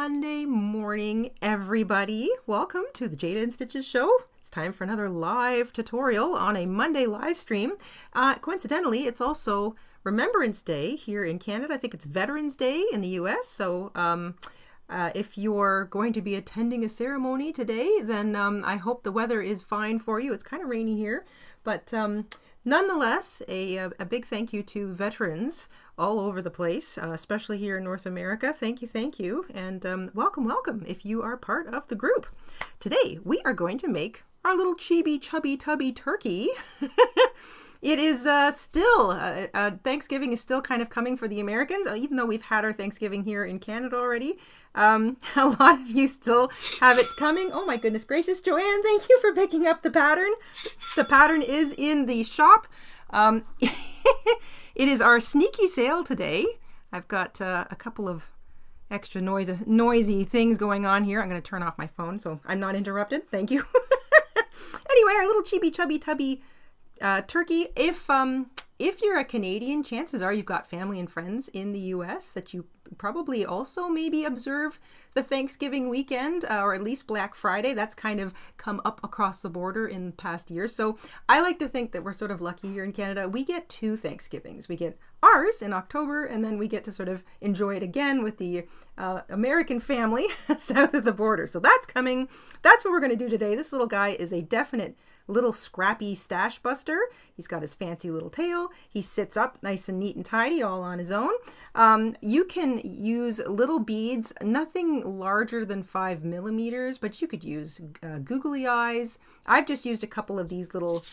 Monday morning, everybody. Welcome to the Jayda InStitches show. It's time for another live tutorial on a Monday live stream. Coincidentally, it's also Remembrance Day here in Canada. I think it's Veterans Day in the US. So if you're going to be attending a ceremony today, then I hope the weather is fine for you. It's kind of rainy here, but nonetheless, a big thank you to veterans all over the place, especially here in North America. Thank you, and welcome if you are part of the group. Today, we are going to make our little Chibi, Chubby, Tubby turkey. It is still, Thanksgiving is still kind of coming for the Americans, even though we've had our Thanksgiving here in Canada already. A lot of you still have it coming. Oh my goodness gracious, Joanne, thank you for picking up the pattern. The pattern is in the shop. It is our sneaky sale today. I've got a couple of extra noisy things going on here. I'm going to turn off my phone so I'm not interrupted. Thank you. Anyway, our little Chibi, Chubby, Tubby turkey. If you're a Canadian, chances are you've got family and friends in the US that you probably also maybe observe the Thanksgiving weekend, or at least Black Friday. That's kind of come up across the border in the past year. So I like to think that we're sort of lucky here in Canada. We get two Thanksgivings. We get ours in October, and then we get to sort of enjoy it again with the American family south of the border. So that's coming. That's what we're going to do today. This little guy is a definite little scrappy stash buster. He's got his fancy little tail. He sits up nice and neat and tidy all on his own. You can use little beads, nothing larger than 5 millimeters, but you could use googly eyes. I've just used a couple of these little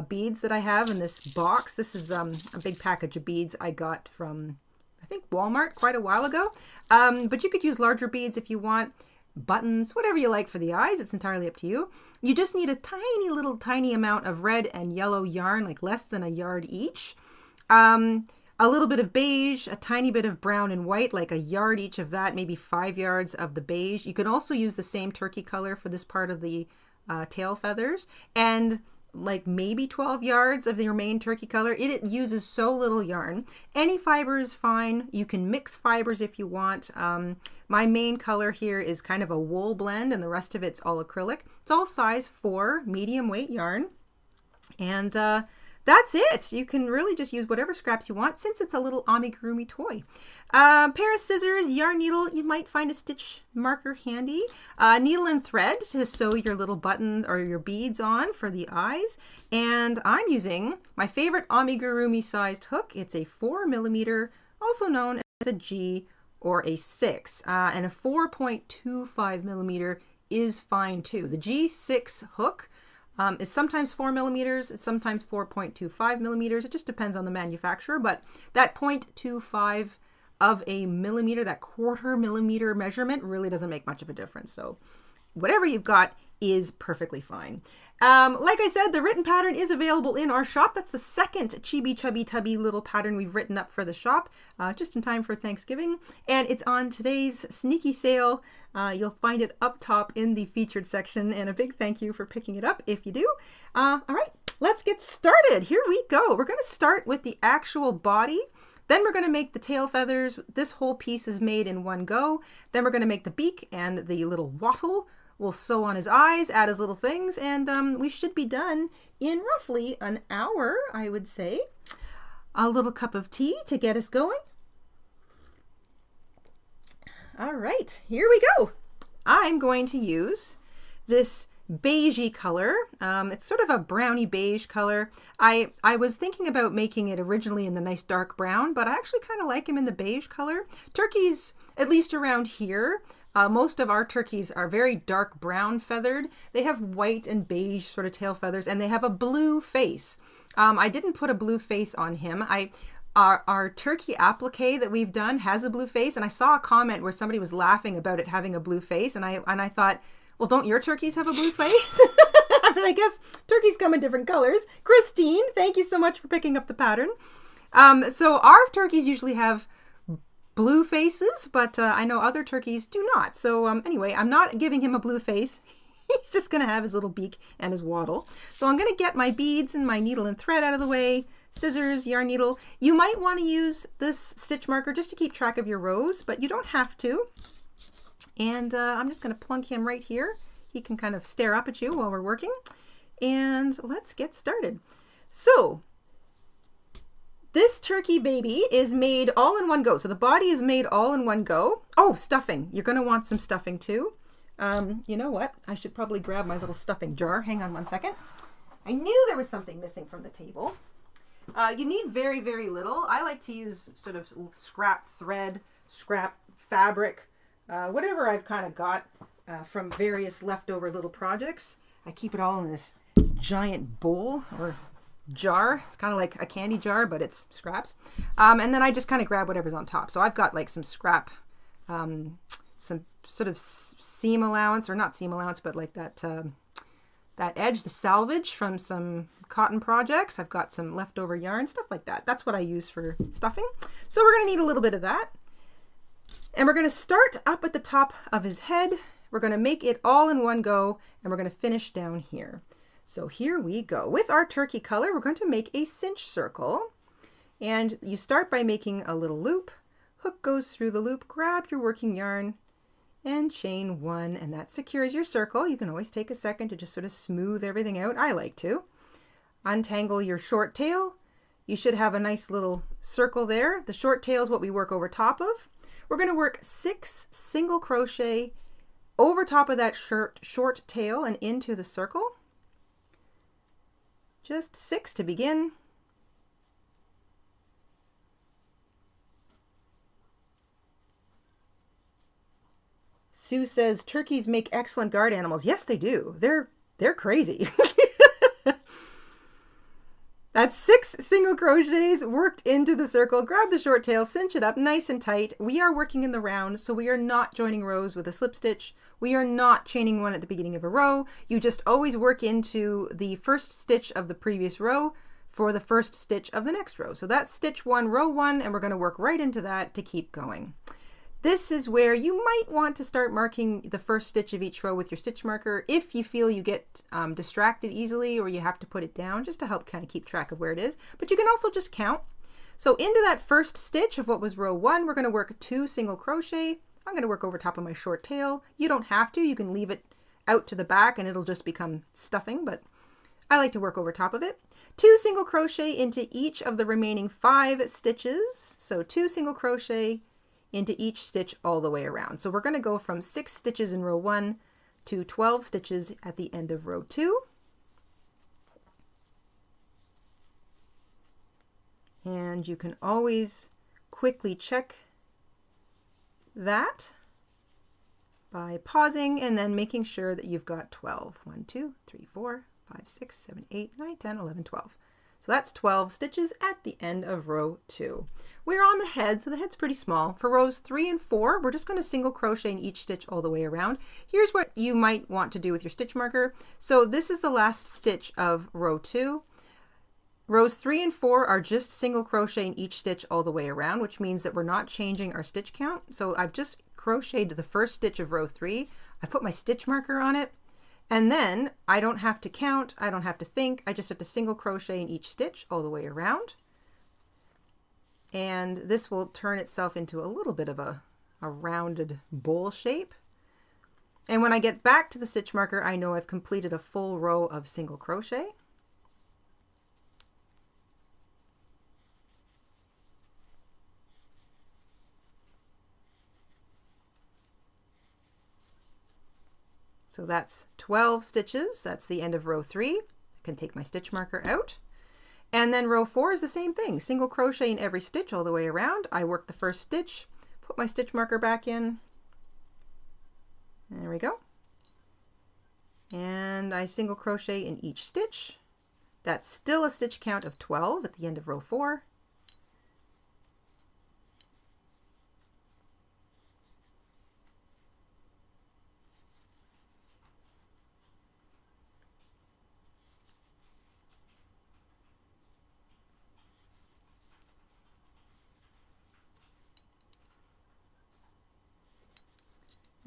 beads that I have in this box. This is a big package of beads I got from, I think, Walmart quite a while ago. But you could use larger beads if you want. Buttons, whatever you like for the eyes, it's entirely up to you. You just need a tiny amount of red and yellow yarn, like less than a yard each. A little bit of beige, a tiny bit of brown and white, like a yard each of that, maybe 5 yards of the beige. You can also use the same turkey color for this part of the tail feathers, and like maybe 12 yards of your main turkey color. It uses so little yarn. Any fiber is fine. You can mix fibers if you want. My main color here is kind of a wool blend, and the rest of it's all acrylic. It's all size 4 medium weight yarn, and that's it. You can really just use whatever scraps you want since it's a little amigurumi toy. Pair of scissors, yarn needle. You might find a stitch marker handy. Needle and thread to sew your little button or your beads on for the eyes. And I'm using my favorite amigurumi sized hook. It's a 4 millimeter, also known as a G or a 6. And a 4.25 millimeter is fine too. The G6 hook is sometimes 4 millimeters, it's sometimes 4.25 millimeters. It just depends on the manufacturer, but that 0.25 of a millimeter, that 1/4 millimeter measurement really doesn't make much of a difference. So whatever you've got is perfectly fine. Like I said, the written pattern is available in our shop. That's the second Chibi, Chubby, Tubby little pattern we've written up for the shop, just in time for Thanksgiving. And it's on today's sneaky sale. You'll find it up top in the featured section, and a big thank you for picking it up if you do. All right, let's get started. Here we go. We're going to start with the actual body. Then we're going to make the tail feathers. This whole piece is made in one go. Then we're going to make the beak and the little waddle. We'll sew on his eyes, add his little things, and we should be done in roughly an hour, I would say. A little cup of tea to get us going. All right, here we go. I'm going to use this beigey color. It's sort of a browny beige color. I was thinking about making it originally in the nice dark brown, but I actually kind of like him in the beige color. Turkeys, at least around here, most of our turkeys are very dark brown feathered. They have white and beige sort of tail feathers, and they have a blue face. I didn't put a blue face on him. Our turkey applique that we've done has a blue face, and I saw a comment where somebody was laughing about it having a blue face, and I thought, well, don't your turkeys have a blue face? But I guess turkeys come in different colors. Christine, thank you so much for picking up the pattern. So our turkeys usually have blue faces, but I know other turkeys do not. So anyway, I'm not giving him a blue face. He's just going to have his little beak and his waddle. So I'm going to get my beads and my needle and thread out of the way. Scissors, yarn needle. You might want to use this stitch marker just to keep track of your rows, but you don't have to. And I'm just going to plunk him right here. He can kind of stare up at you while we're working. And let's get started. So this turkey baby is made all in one go. So the body is made all in one go. Oh, stuffing. You're going to want some stuffing too. You know what? I should probably grab my little stuffing jar. Hang on one second. I knew there was something missing from the table. You need very, very little. I like to use sort of scrap thread, scrap fabric, whatever I've kind of got from various leftover little projects. I keep it all in this giant bowl or jar. It's kind of like a candy jar, but it's scraps. And then I just kind of grab whatever's on top. So I've got like some scrap, some sort of seam allowance, or not seam allowance, but like that edge, the salvage from some cotton projects. I've got some leftover yarn, stuff like that. That's what I use for stuffing. So we're going to need a little bit of that. And we're going to start up at the top of his head. We're going to make it all in one go, and we're going to finish down here. So here we go. With our turkey color, we're going to make a cinch circle. And you start by making a little loop. Hook goes through the loop. Grab your working yarn and chain one, and that secures your circle. You can always take a second to just sort of smooth everything out. I like to. Untangle your short tail. You should have a nice little circle there. The short tail is what we work over top of. We're going to work 6 single crochet over top of that short tail and into the circle. Just 6 to begin. Sue says turkeys make excellent guard animals. Yes, they do. They're crazy. That's 6 single crochets worked into the circle. Grab the short tail, cinch it up nice and tight. We are working in the round, so we are not joining rows with a slip stitch. We are not chaining one at the beginning of a row. You just always work into the first stitch of the previous row for the first stitch of the next row. So that's stitch 1, row 1, and we're going to work right into that to keep going. This is where you might want to start marking the first stitch of each row with your stitch marker if you feel you get distracted easily, or you have to put it down just to help kind of keep track of where it is. But you can also just count. So into that first stitch of what was row 1, we're going to work 2 single crochet. I'm going to work over top of my short tail. You don't have to. You can leave it out to the back and it'll just become stuffing, but I like to work over top of it. 2 single crochet into each of the remaining 5 stitches. So 2 single crochet into each stitch all the way around. So we're going to go from 6 stitches in row 1 to 12 stitches at the end of row 2. And you can always quickly check that by pausing and then making sure that you've got 12. 1, 2, 3, 4, 5, 6, 7, 8, 9, 10, 11, 12. So that's 12 stitches at the end of row 2. We're on the head, so the head's pretty small. For rows 3 and 4, we're just going to single crochet in each stitch all the way around. Here's what you might want to do with your stitch marker. So this is the last stitch of row 2. Rows 3 and 4 are just single crochet in each stitch all the way around, which means that we're not changing our stitch count. So I've just crocheted the first stitch of row 3. I put my stitch marker on it, and then I don't have to count, I don't have to think, I just have to single crochet in each stitch all the way around. And this will turn itself into a little bit of a rounded bowl shape. And when I get back to the stitch marker, I know I've completed a full row of single crochet. So that's 12 stitches. That's the end of row 3. I can take my stitch marker out. And then row 4 is the same thing. Single crochet in every stitch all the way around. I work the first stitch, put my stitch marker back in. There we go. And I single crochet in each stitch. That's still a stitch count of 12 at the end of row 4.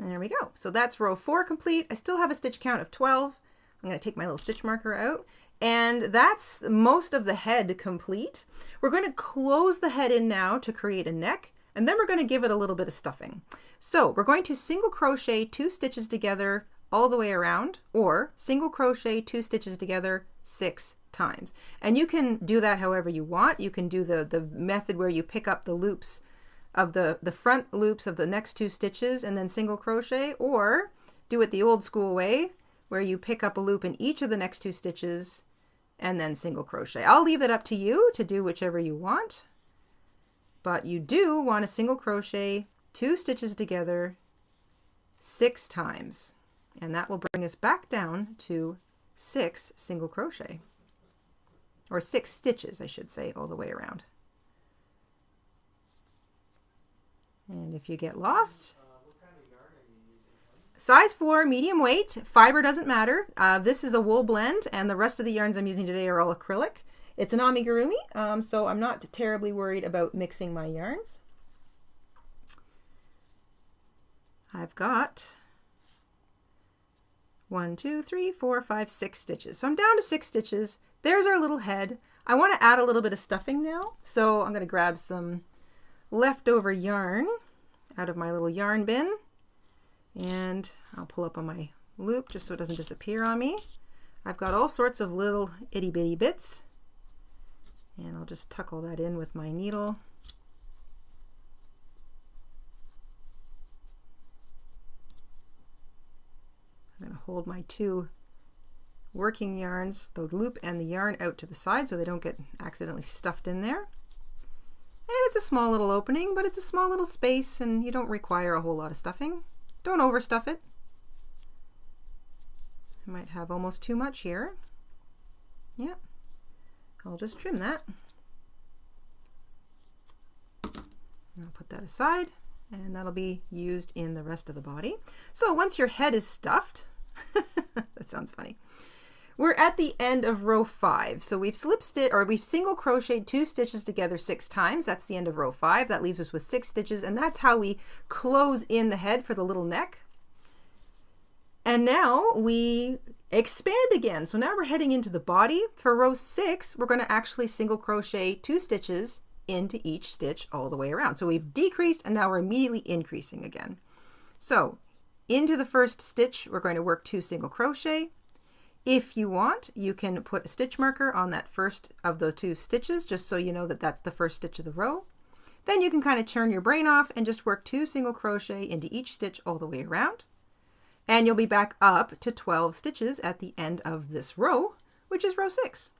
There we go. So that's row 4 complete. I still have a stitch count of 12. I'm going to take my little stitch marker out, and that's most of the head complete. We're going to close the head in now to create a neck, And then we're going to give it a little bit of stuffing. So we're going to single crochet 2 stitches together all the way around, or single crochet 2 stitches together 6 times. And you can do that however you want. You can do the method where you pick up the loops of the front loops of the next 2 stitches and then single crochet, or do it the old school way where you pick up a loop in each of the next 2 stitches and then single crochet. I'll leave it up to you to do whichever you want, but you do want to single crochet 2 stitches together 6 times, and that will bring us back down to 6 single crochet, or 6 stitches I should say, all the way around. And if you get lost, what kind of yarn are you using? size 4, medium weight, fiber doesn't matter. This is a wool blend, and the rest of the yarns I'm using today are all acrylic. It's an amigurumi, so I'm not terribly worried about mixing my yarns. I've got 1, 2, 3, 4, 5, 6 stitches. So I'm down to 6 stitches. There's our little head. I want to add a little bit of stuffing now, so I'm going to grab some leftover yarn out of my little yarn bin, and I'll pull up on my loop just so it doesn't disappear on me. I've got all sorts of little itty bitty bits, and I'll just tuck all that in with my needle. I'm going to hold my 2 working yarns, the loop and the yarn, out to the side so they don't get accidentally stuffed in there. And it's a small little opening, but it's a small little space and you don't require a whole lot of stuffing. Don't overstuff it. I might have almost too much here. Yeah, I'll just trim that. I'll put that aside, and that'll be used in the rest of the body. So once your head is stuffed, that sounds funny. We're at the end of row 5. So we've we've single crocheted 2 stitches together 6 times. That's the end of row 5. That leaves us with 6 stitches, and that's how we close in the head for the little neck. And now we expand again. So now we're heading into the body. For row 6, we're going to actually single crochet 2 stitches into each stitch all the way around. So we've decreased and now we're immediately increasing again. So into the first stitch, we're going to work 2 single crochet. If you want, you can put a stitch marker on that first of the 2 stitches, just so you know that that's the first stitch of the row. Then you can kind of turn your brain off and just work 2 single crochet into each stitch all the way around. And you'll be back up to 12 stitches at the end of this row, which is row 6.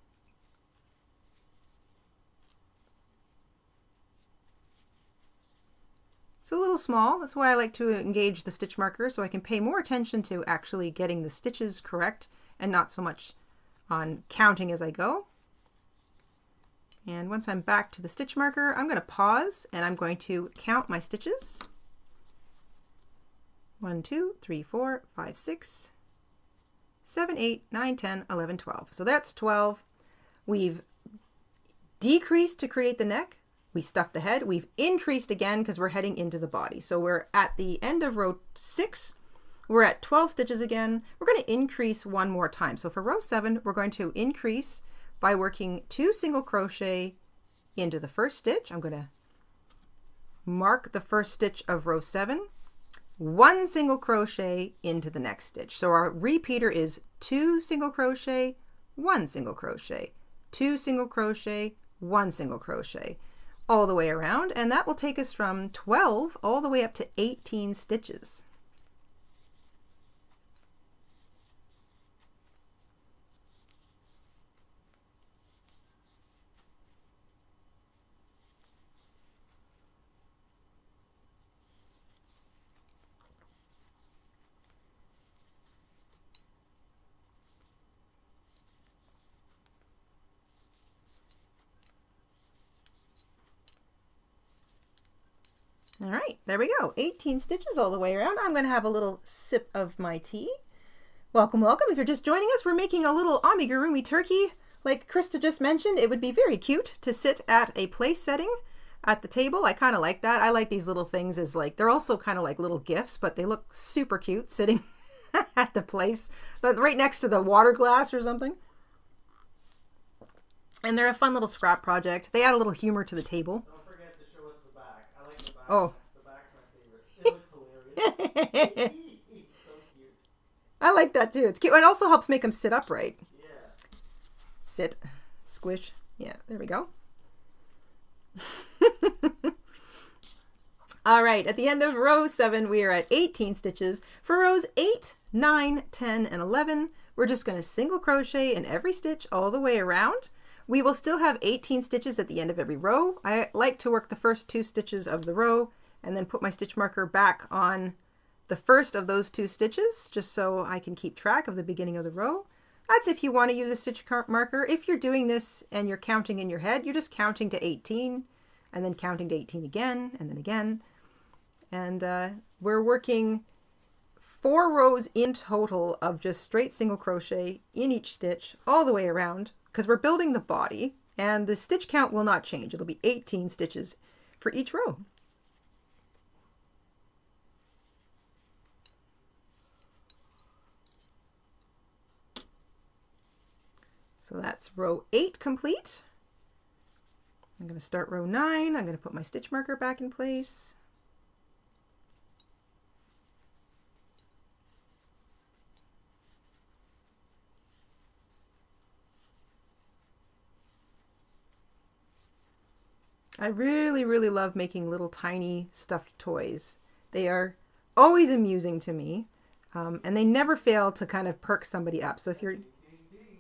It's a little small. That's why I like to engage the stitch marker, so I can pay more attention to actually getting the stitches correct and not so much on counting as I go. And once I'm back to the stitch marker, I'm going to pause and I'm going to count my stitches. 1, 2, 3, 4, 5, 6, 7, 8, 9, 10, 11, 12. So that's 12. We've decreased to create the neck. We stuffed the head. We've increased again because we're heading into the body. So we're at the end of row 6. We're at 12 stitches again. We're going to increase one more time. So for row 7, we're going to increase by working 2 single crochet into the first stitch. I'm going to mark the first stitch of row 7, 1 single crochet into the next stitch. So our repeater is 2 single crochet, 1 single crochet, 2 single crochet, 1 single crochet, all the way around, and that will take us from 12 all the way up to 18 stitches. All right, there we go. 18 stitches all the way around. I'm going to have a little sip of my tea. Welcome, welcome. If you're just joining us, we're making a little amigurumi turkey. Like Krista just mentioned, it would be very cute to sit at a place setting at the table. I kind of like that. I like these little things as like, they're also kind of like little gifts, but they look super cute sitting at the place, right next to the water glass or something. And they're a fun little scrap project. They add a little humor to the table. Don't forget to show us the back. I like the back Oh. The back's my favorite. It looks hilarious. So cute. I like that too. It's cute. It also helps make them sit upright. Yeah. Sit, squish. Yeah, there we go. All right, at the end of row 7, we are at 18 stitches. For rows 8, 9, 10, and 11, we're just going to single crochet in every stitch all the way around. We will still have 18 stitches at the end of every row. I like to work the first 2 stitches of the row and then put my stitch marker back on the first of those 2 stitches, just so I can keep track of the beginning of the row. That's if you want to use a stitch marker. If you're doing this and you're counting in your head, you're just counting to 18 and then counting to 18 again and then again. And we're working 4 rows in total of just straight single crochet in each stitch all the way around, because we're building the body, and the stitch count will not change. It'll be 18 stitches for each row. So that's row 8 complete. I'm going to start row 9. I'm going to put my stitch marker back in place. I really, really love making little tiny stuffed toys. They are always amusing to me, and they never fail to kind of perk somebody up. So if you're,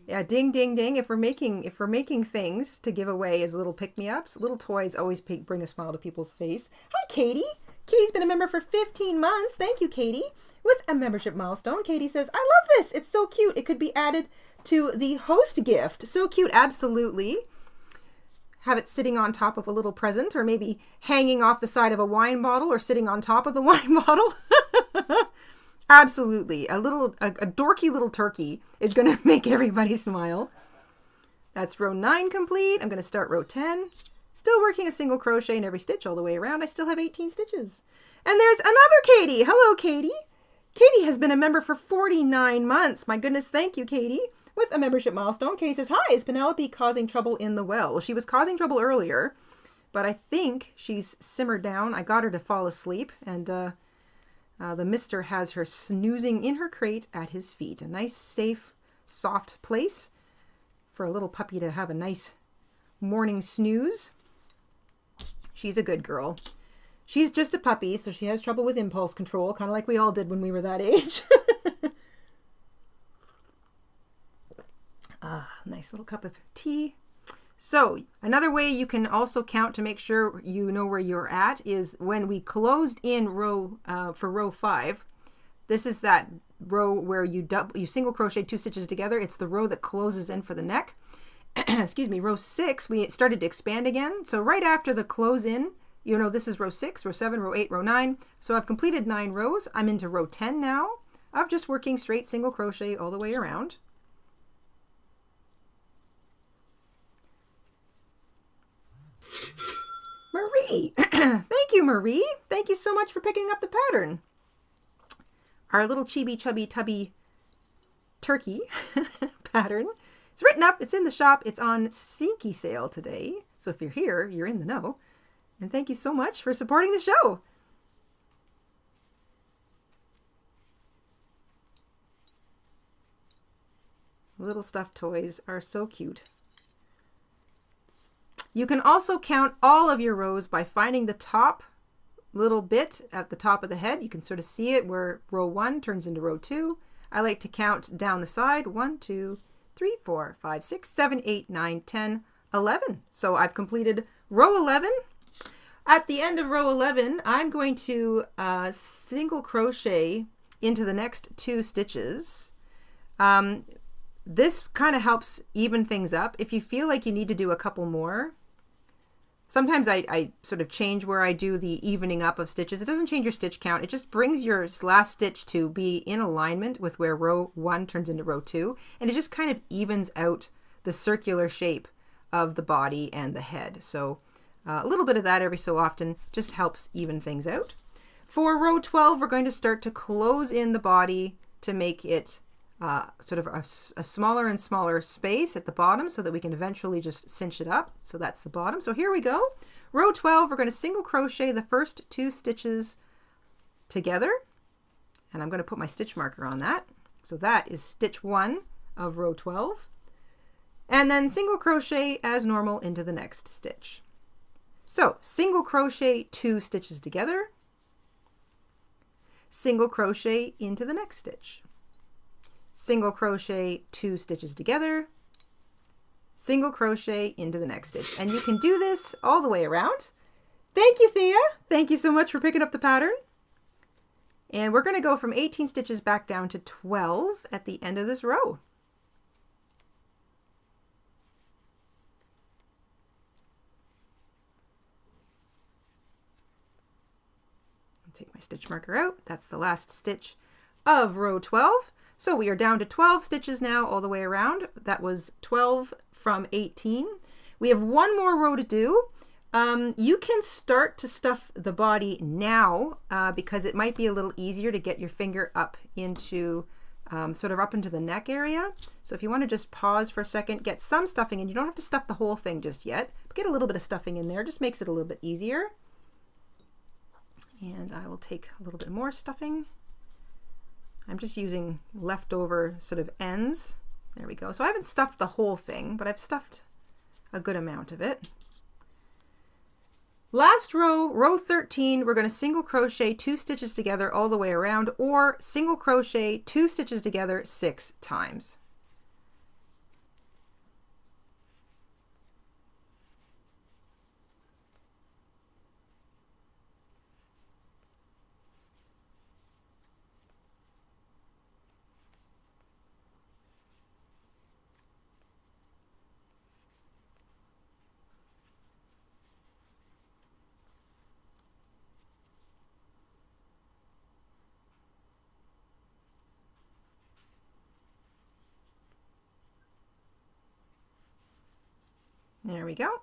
yeah, ding, ding, ding. If we're making things to give away as little pick-me-ups, little toys always bring a smile to people's face. Hi, Katie. Katie's been a member for 15 months. Thank you, Katie. With a membership milestone, Katie says, I love this. It's so cute. It could be added to the host gift. So cute. Absolutely. Have it sitting on top of a little present, or maybe hanging off the side of a wine bottle, or sitting on top of the wine bottle. Absolutely. A dorky little turkey is going to make everybody smile. That's row 9 complete. I'm going to start row 10. Still working a single crochet in every stitch all the way around. I still have 18 stitches. And there's another Katie. Hello, Katie. Katie has been a member for 49 months. My goodness, thank you, Katie. With a membership milestone, Katie says, hi, is Penelope causing trouble in the well? Well, she was causing trouble earlier, but I think she's simmered down. I got her to fall asleep, and the mister has her snoozing in her crate at his feet. A nice, safe, soft place for a little puppy to have a nice morning snooze. She's a good girl. She's just a puppy, so she has trouble with impulse control, kind of like we all did when we were that age. Nice little cup of tea. So another way you can also count to make sure you know where you're at is when we closed in for row 5. This is that row where you single crochet 2 stitches together. It's the row that closes in for the neck. Excuse me. Row 6, we started to expand again. So right after the close in, you know, this is row 6, row 7, row 8, row 9. So I've completed 9 rows. I'm into row 10 now of just working straight single crochet all the way around. Marie, thank you, Marie. Thank you so much for picking up the pattern. Our little Chibi, Chubby, Tubby turkey pattern. It's written up. It's in the shop. It's on Sinky sale today. So if you're here, you're in the know. And thank you so much for supporting the show. Little stuffed toys are so cute. You can also count all of your rows by finding the top little bit at the top of the head. You can sort of see it where row 1 turns into row 2. I like to count down the side. 1, 2, 3, 4, 5, 6, 7, 8, 9, 10, 11. So I've completed row 11. At the end of row 11, I'm going to single crochet into the next 2 stitches. This kind of helps even things up. If you feel like you need to do a couple more, sometimes I sort of change where I do the evening up of stitches. It doesn't change your stitch count. It just brings your last stitch to be in alignment with where row 1 turns into row 2. And it just kind of evens out the circular shape of the body and the head. So a little bit of that every so often just helps even things out. For row 12, we're going to start to close in the body to make it sort of a smaller and smaller space at the bottom so that we can eventually just cinch it up. So that's the bottom. So here we go. row 12, we're going to single crochet the first 2 stitches together. And I'm going to put my stitch marker on that. So that is stitch 1 of row 12. And then single crochet as normal into the next stitch. So single crochet 2 stitches together, single crochet into the next stitch, single crochet 2 stitches together, single crochet into the next stitch. And you can do this all the way around. Thank you, Thea. Thank you so much for picking up the pattern. And we're going to go from 18 stitches back down to 12 at the end of this row. Take my stitch marker out. That's the last stitch of row 12. So we are down to 12 stitches now all the way around. That was 12 from 18. We have one more row to do. You can start to stuff the body now because it might be a little easier to get your finger up into sort of up into the neck area. So if you want to just pause for a second, get some stuffing in. You don't have to stuff the whole thing just yet, but get a little bit of stuffing in there. Just makes it a little bit easier. And I will take a little bit more stuffing. I'm just using leftover sort of ends. There we go. So I haven't stuffed the whole thing, but I've stuffed a good amount of it. Last row, row 13, we're going to single crochet 2 stitches together all the way around, or single crochet 2 stitches together 6 times. There we go.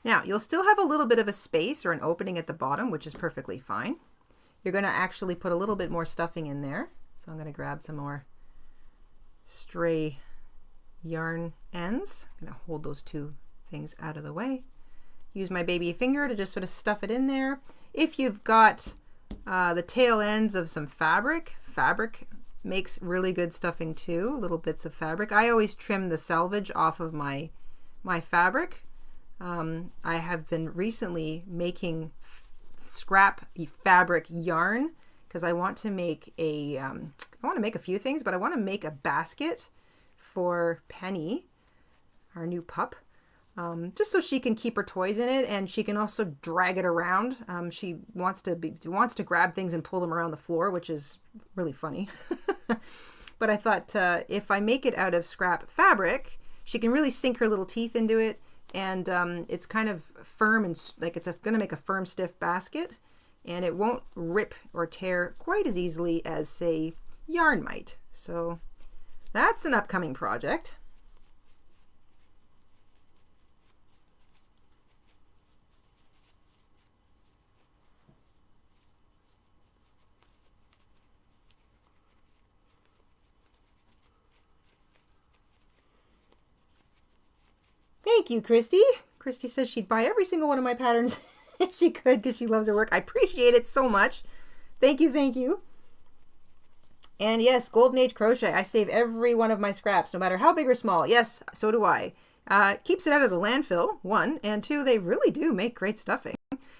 Now you'll still have a little bit of a space or an opening at the bottom, which is perfectly fine. You're going to actually put a little bit more stuffing in there. So I'm going to grab some more stray yarn ends. I'm going to hold those 2 things out of the way. Use my baby finger to just sort of stuff it in there. If you've got the tail ends of some fabric makes really good stuffing too, little bits of fabric. I always trim the selvage off of my fabric. I have been recently making scrap fabric yarn because I want to make a few things, but I want to make a basket for Penny, our new pup, just so she can keep her toys in it and she can also drag it around. She wants to grab things and pull them around the floor, which is really funny. But I thought if I make it out of scrap fabric, she can really sink her little teeth into it, and it's kind of firm and like it's going to make a firm, stiff basket, and it won't rip or tear quite as easily as, say, yarn might. So that's an upcoming project. Thank you, Christy. Christy says she'd buy every single one of my patterns if she could because she loves her work. I appreciate it so much. Thank you, thank you. And yes, Golden Age Crochet. I save every one of my scraps, no matter how big or small. Yes, so do I. Keeps it out of the landfill, 1. And 2, they really do make great stuffing.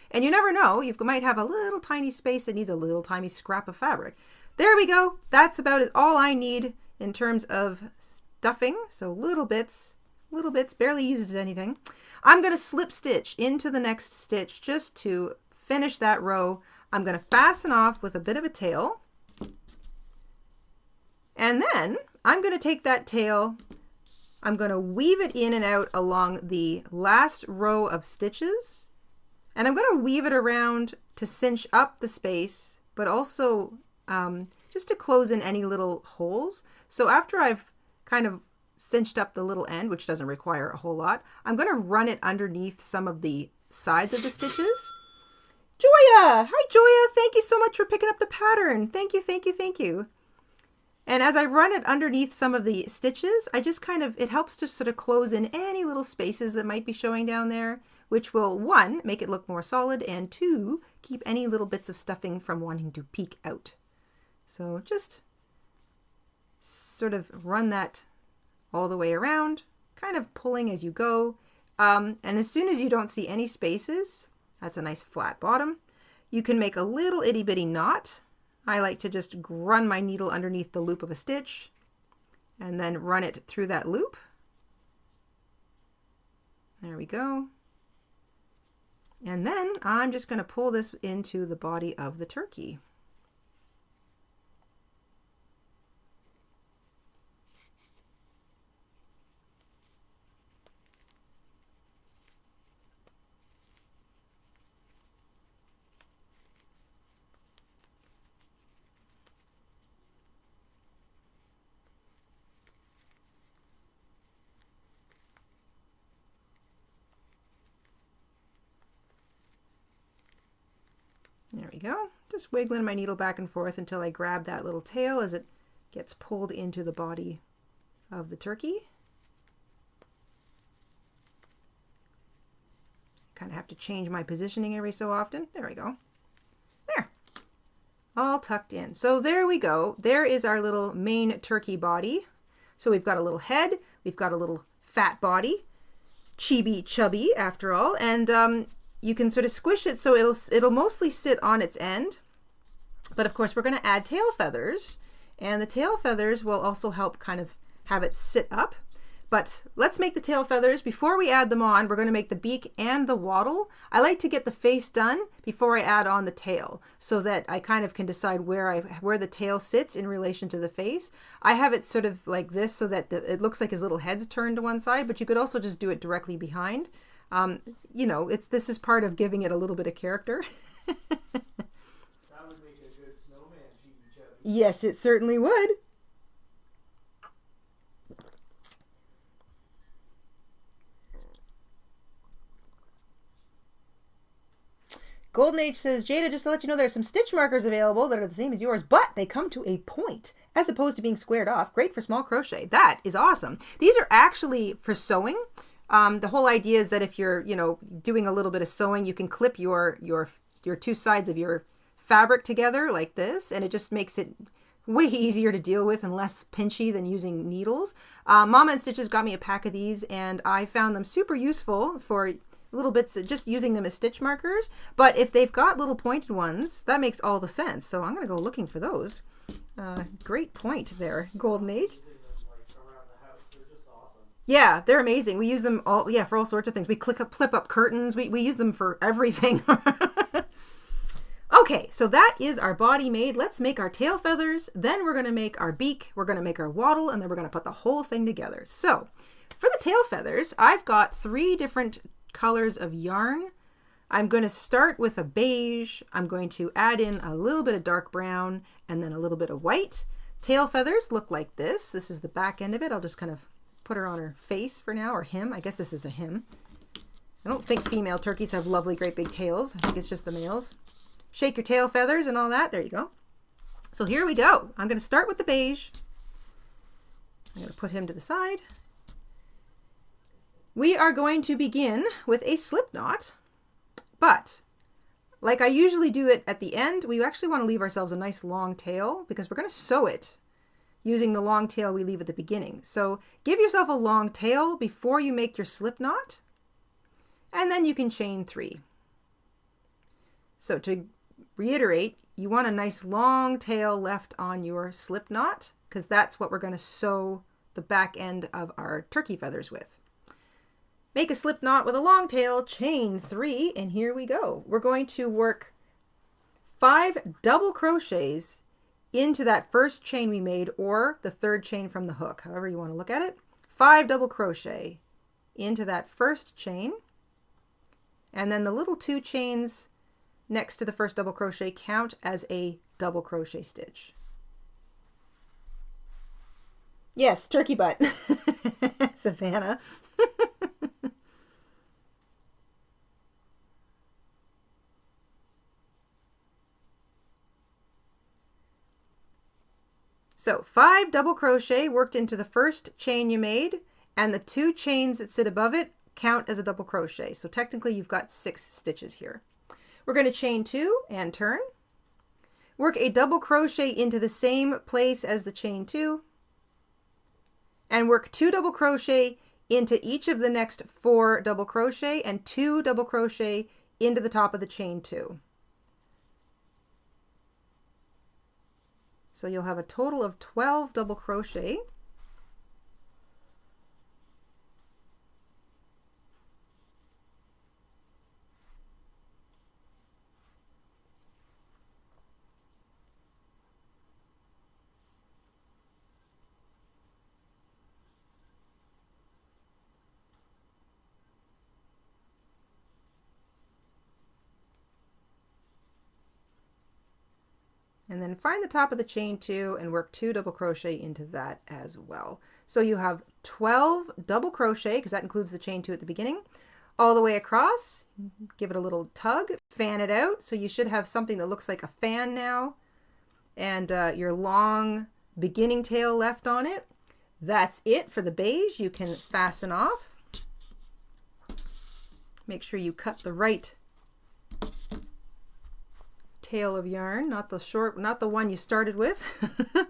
And you never know, you might have a little tiny space that needs a little tiny scrap of fabric. There we go. That's about all I need in terms of stuffing. So little bits, barely uses anything. I'm going to slip stitch into the next stitch just to finish that row. I'm going to fasten off with a bit of a tail. And then I'm going to take that tail, I'm going to weave it in and out along the last row of stitches. And I'm going to weave it around to cinch up the space, but also just to close in any little holes. So after I've kind of cinched up the little end, which doesn't require a whole lot, I'm going to run it underneath some of the sides of the stitches. Joya! Hi, Joya! Thank you so much for picking up the pattern. Thank you, thank you, thank you. And as I run it underneath some of the stitches, I just it helps to sort of close in any little spaces that might be showing down there which will, 1, make it look more solid, and 2, keep any little bits of stuffing from wanting to peek out. So just sort of run that all the way around, kind of pulling as you go. And as soon as you don't see any spaces, that's a nice flat bottom, you can make a little itty bitty knot. I like to just run my needle underneath the loop of a stitch and then run it through that loop. There we go. And then I'm just going to pull this into the body of the turkey. There we go. Just wiggling my needle back and forth until I grab that little tail as it gets pulled into the body of the turkey. Kind of have to change my positioning every so often. There we go. There. All tucked in. So there we go. There is our little main turkey body. So we've got a little head. We've got a little fat body. Chibi, chubby after all. And you can sort of squish it so it'll mostly sit on its end. But of course we're going to add tail feathers, and the tail feathers will also help kind of have it sit up. But let's make the tail feathers. Before we add them on, we're going to make the beak and the waddle. I like to get the face done before I add on the tail so that I kind of can decide where the tail sits in relation to the face. I have it sort of like this so that it looks like his little head's turned to one side, but you could also just do it directly behind. You know, this is part of giving it a little bit of character. That would make a good snowman, Chibi Chubby. Yes, it certainly would. Golden Age says, Jada, just to let you know, there's some stitch markers available that are the same as yours, but they come to a point as opposed to being squared off. Great for small crochet. That is awesome. These are actually for sewing. The whole idea is that if you're, you know, doing a little bit of sewing, you can clip your two sides of your fabric together like this, and it just makes it way easier to deal with and less pinchy than using needles. Mama InStitches got me a pack of these, and I found them super useful for little bits, just using them as stitch markers. But if they've got little pointed ones, that makes all the sense. So I'm going to go looking for those. Great point there, Golden Age. Yeah, they're amazing. We use them all, yeah, for all sorts of things. We flip up curtains. We use them for everything. Okay, so that is our body made. Let's make our tail feathers. Then we're going to make our beak. We're going to make our waddle, and then we're going to put the whole thing together. So for the tail feathers, I've got 3 different colors of yarn. I'm going to start with a beige. I'm going to add in a little bit of dark brown and then a little bit of white. Tail feathers look like this. This is the back end of it. I'll just kind of put her on her face for now, or him. I guess this is a him. I don't think female turkeys have lovely, great big tails. I think it's just the males. Shake your tail feathers and all that. There you go. So here we go. I'm going to start with the beige. I'm going to put him to the side. We are going to begin with a slip knot, but like I usually do it at the end, we actually want to leave ourselves a nice long tail because we're going to sew it using the long tail we leave at the beginning. So give yourself a long tail before you make your slip knot, and then you can chain 3. So to reiterate, you want a nice long tail left on your slip knot because that's what we're going to sew the back end of our turkey feathers with. Make a slip knot with a long tail, chain 3, and here we go. We're going to work 5 double crochets into that first chain we made, or the 3rd chain from the hook, however you want to look at it. 5 double crochet into that first chain, and then the little 2 chains next to the first double crochet count as a double crochet stitch. Yes, turkey butt, says Hannah. So 5 double crochet worked into the first chain you made, and the 2 chains that sit above it count as a double crochet. So technically you've got 6 stitches here. We're going to chain 2 and turn. Work a double crochet into the same place as the chain 2. And work 2 double crochet into each of the next 4 double crochet and 2 double crochet into the top of the chain 2. So you'll have a total of 12 double crochet. And then find the top of the chain 2 and work 2 double crochet into that as well. So you have 12 double crochet, because that includes the chain 2 at the beginning, all the way across. Give it a little tug, fan it out. So you should have something that looks like a fan now, and your long beginning tail left on it. That's it for the beige. You can fasten off. Make sure you cut the right tail of yarn, not the one you started with. Let's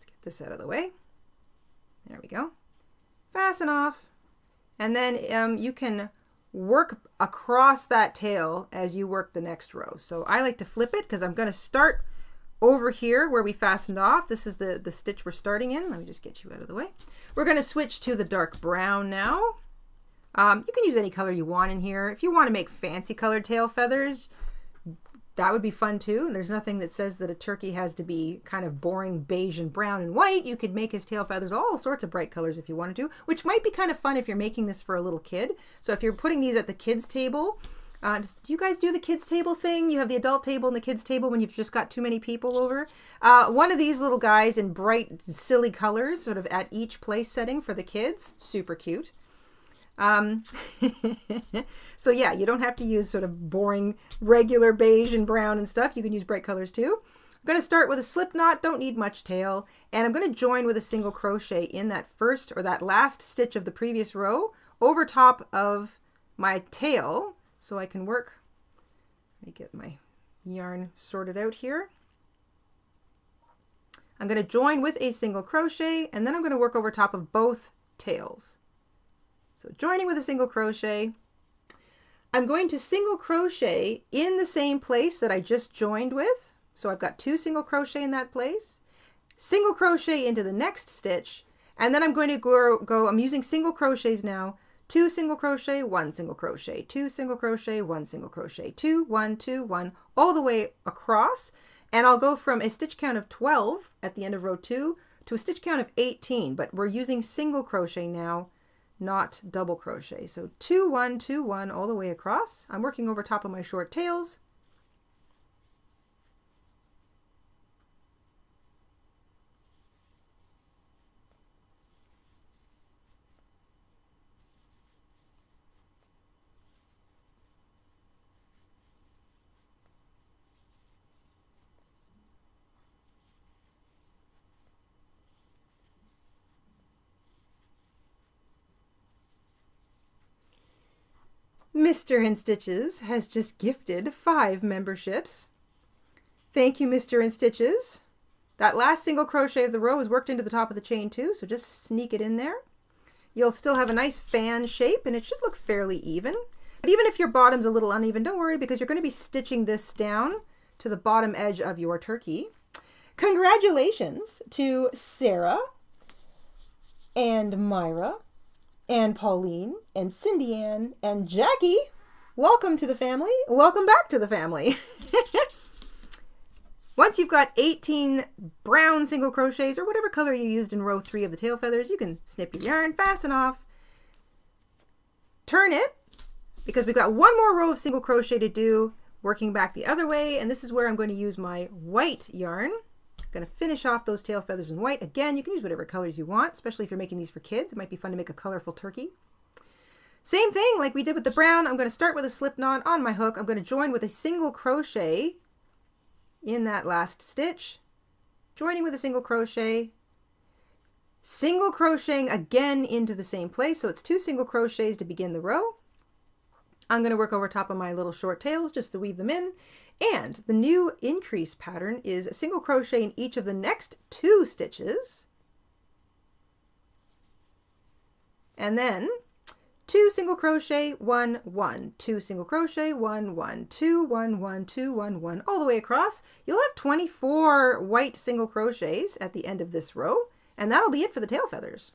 get this out of the way. There we go. Fasten off, and then you can work across that tail as you work the next row. So I like to flip it because I'm going to start over here where we fastened off. This is the stitch we're starting in. Let me just get you out of the way. We're going to switch to the dark brown now. You can use any color you want in here. If you want to make fancy colored tail feathers, that would be fun too. There's nothing that says that a turkey has to be kind of boring beige and brown and white. You could make his tail feathers all sorts of bright colors if you wanted to, which might be kind of fun if you're making this for a little kid. So if you're putting these at the kids table, do you guys do the kids table thing? You have the adult table and the kids table when you've just got too many people over. One of these little guys in bright, silly colors, sort of at each place setting for the kids. Super cute. So yeah, you don't have to use sort of boring regular beige and brown and stuff. You can use bright colors too. I'm going to start with a slip knot, don't need much tail, and I'm going to join with a single crochet in that first or that last stitch of the previous row over top of my tail, so I can work. Let me get my yarn sorted out here. I'm going to join with a single crochet, and then I'm going to work over top of both tails. So joining with a single crochet, I'm going to single crochet in the same place that I just joined with. So I've got 2 single crochet in that place, single crochet into the next stitch, and then I'm going to go I'm using single crochets now, 2 single crochet, 1 single crochet, 2 single crochet, 1 single crochet, 2, 1, 2, 1, all the way across. And I'll go from a stitch count of 12 at the end of row 2 to a stitch count of 18, but we're using single crochet now, not double crochet. So 2, 1, 2, 1 all the way across. I'm working over top of my short tails. Mr. InStitches has just gifted 5 memberships. Thank you, Mr. InStitches. That last single crochet of the row is worked into the top of the chain too, so just sneak it in there. You'll still have a nice fan shape and it should look fairly even. But even if your bottom's a little uneven, don't worry, because you're going to be stitching this down to the bottom edge of your turkey. Congratulations to Sarah and Myra and Pauline and Cindy Ann and Jackie. Welcome to the family. Welcome back to the family. Once you've got 18 brown single crochets or whatever color you used in row 3 of the tail feathers, you can snip your yarn, fasten off, turn it, because we've got one more row of single crochet to do, working back the other way, and this is where I'm going to use my white yarn. I'm going to finish off those tail feathers in white. Again, you can use whatever colors you want, especially if you're making these for kids. It might be fun to make a colorful turkey. Same thing like we did with the brown. I'm going to start with a slip knot on my hook. I'm going to join with a single crochet in that last stitch, joining with a single crochet, single crocheting again into the same place. So it's 2 single crochets to begin the row. I'm going to work over top of my little short tails just to weave them in. And the new increase pattern is a single crochet in each of the next 2 stitches. And then 2 single crochet, 1, 1, 2 single crochet, 1, 1, 2, 1, 1, 2, 1, 1, all the way across. You'll have 24 white single crochets at the end of this row, and that'll be it for the tail feathers.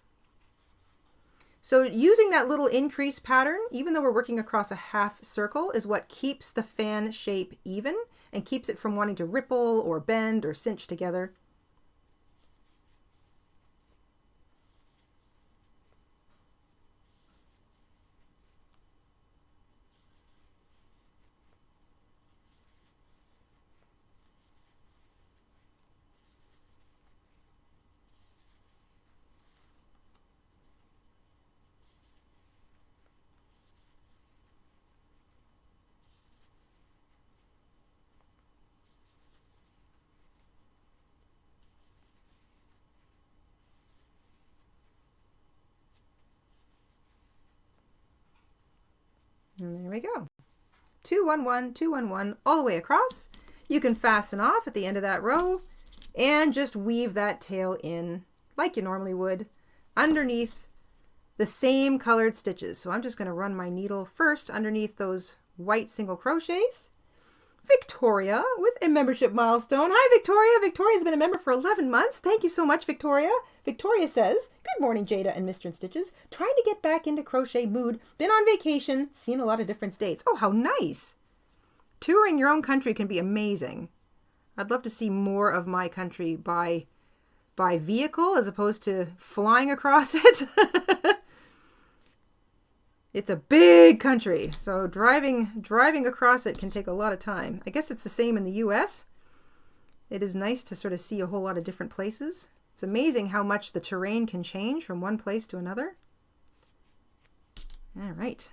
So using that little increase pattern, even though we're working across a half circle, is what keeps the fan shape even and keeps it from wanting to ripple or bend or cinch together. And there we go. 2, 1, 1, 2, 1, 1, all the way across. You can fasten off at the end of that row and just weave that tail in like you normally would underneath the same colored stitches. So I'm just going to run my needle first underneath those white single crochets. Victoria with a membership milestone. Hi, Victoria. Victoria's been a member for 11 months. Thank you so much, Victoria. Victoria says, good morning, Jayda and Mr. InStitches. Trying to get back into crochet mood. Been on vacation. Seen a lot of different states. Oh, how nice. Touring your own country can be amazing. I'd love to see more of my country by vehicle as opposed to flying across it. It's a big country, so driving across it can take a lot of time. I guess it's the same in the US. It is nice to sort of see a whole lot of different places. It's amazing how much the terrain can change from one place to another. All right.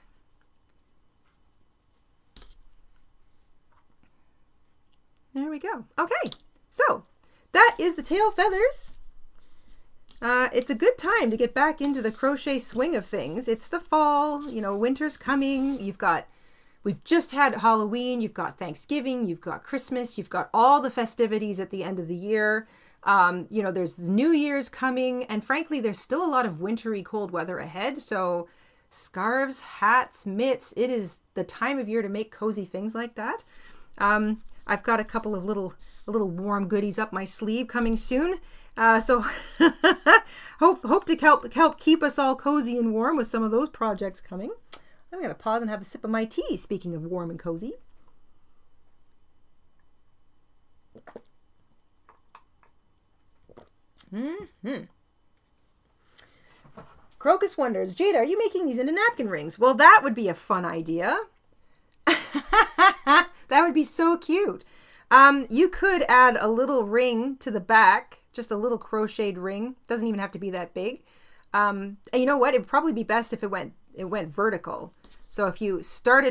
There we go. Okay, so that is the tail feathers. It's a good time to get back into the crochet swing of things. It's the fall, you know, winter's coming. We've just had Halloween, you've got Thanksgiving, you've got Christmas, you've got all the festivities at the end of the year. You know, there's New Year's coming, and frankly, there's still a lot of wintry cold weather ahead. So scarves, hats, mitts, it is the time of year to make cozy things like that. I've got a couple of little warm goodies up my sleeve coming soon. So hope to help keep us all cozy and warm with some of those projects coming. I'm going to pause and have a sip of my tea, speaking of warm and cozy. Crocus wonders, Jayda, are you making these into napkin rings? Well, that would be a fun idea. That would be so cute. You could add a little ring to the back, just a little crocheted ring. Doesn't even have to be that big. And you know what? It'd probably be best if it went vertical. So if you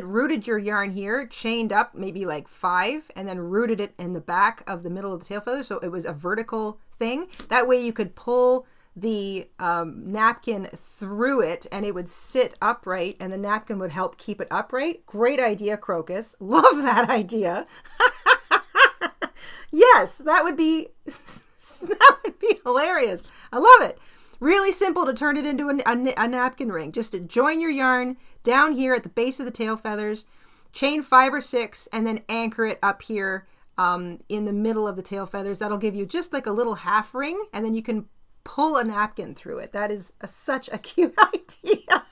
rooted your yarn here, chained up maybe like 5, and then rooted it in the back of the middle of the tail feather, so it was a vertical thing. That way you could pull the napkin through it and it would sit upright and the napkin would help keep it upright. Great idea, Crocus. Love that idea. Yes, that would be hilarious. I love it. Really simple to turn it into a napkin ring. Just to join your yarn down here at the base of the tail feathers, chain 5 or 6, and then anchor it up here in the middle of the tail feathers. That'll give you just like a little half ring, and then you can pull a napkin through it. That is such a cute idea.